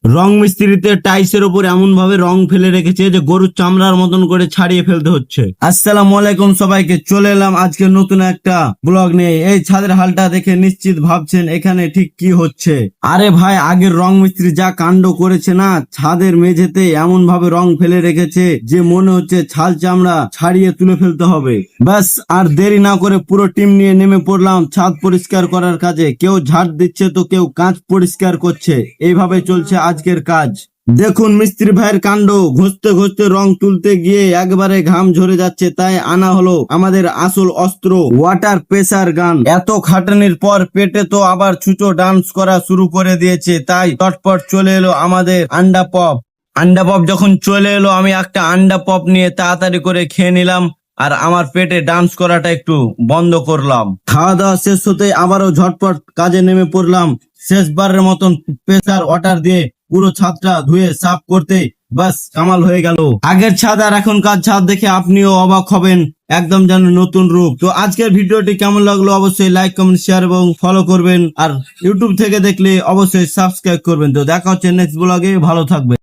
রং মিস্ত্রিতে টাইসের উপর এমন ভাবে রং ফেলে রেখেছে যে গরুর চামড়ার মতন করে ছাড়িয়ে ফেলতে হচ্ছে। আসসালামু আলাইকুম সবাইকে, চলে এলাম আজকে নতুন একটা ব্লগ নিয়ে। এই ছাদের হালটা দেখে নিশ্চিত ভাবছেন এখানে ঠিক কি হচ্ছে। আরে ভাই, আগের রং মিস্ত্রি যা কাণ্ড করেছে না, ছাদের মেঝেতে এমন ভাবে রং ফেলে রেখেছে যে মনে হচ্ছে ছাল চামড়া ছাড়িয়ে তুলে ফেলতে হবে। ব্যাস, আর দেরি না করে পুরো টিম নিয়ে নেমে পড়লাম ছাদ পরিষ্কার করার কাজে। কেউ ঝাড় দিচ্ছে তো কেউ কাঁচ পরিষ্কার করছে। এইভাবে চলছে আজকের কাজ। দেখুন মিস্ত্রি ভাইয়ের কাণ্ড, ঘষতে ঘষতে রং তুলতে গিয়ে একবারে ঘাম ঝরে যাচ্ছে। তাই আনা হলো আমাদের আসল অস্ত্র, ওয়াটার প্রেসার গান। এত খাটানির পর পেটে তো আবার ছুঁচো ডান্স করা শুরু করে দিয়েছে। তাই চটপট চলে এলো আমাদের আন্ডা পপ। আন্ডা পপ যখন চলে এলো, আমি একটা আন্ডা পপ নিয়ে তাড়াতাড়ি করে খেয়ে নিলাম আর আমার পেটে ডান্স করাটা একটু বন্ধ করলাম। খাওয়া দাওয়া শেষ হতে আবারও ঝটপট কাজে নেমে পড়লাম। শেষবারের মতন প্রেসার ওয়াটার দিয়ে পুরো ছাদটা ধুয়ে সাফ করতে বাস কামাল হয়ে গেল। আগের ছাদ আর এখনকার ছাদ দেখে আপনিও অবাক হবেন, একদম যেন নতুন রূপ। তো আজকের ভিডিওটি কেমন লাগলো অবশ্যই লাইক, কমেন্ট, শেয়ার এবং ফলো করবেন। আর ইউটিউব থেকে দেখলে অবশ্যই সাবস্ক্রাইব করবেন। তো দেখা হচ্ছে নেক্সট ব্লগে, ভালো থাকবেন।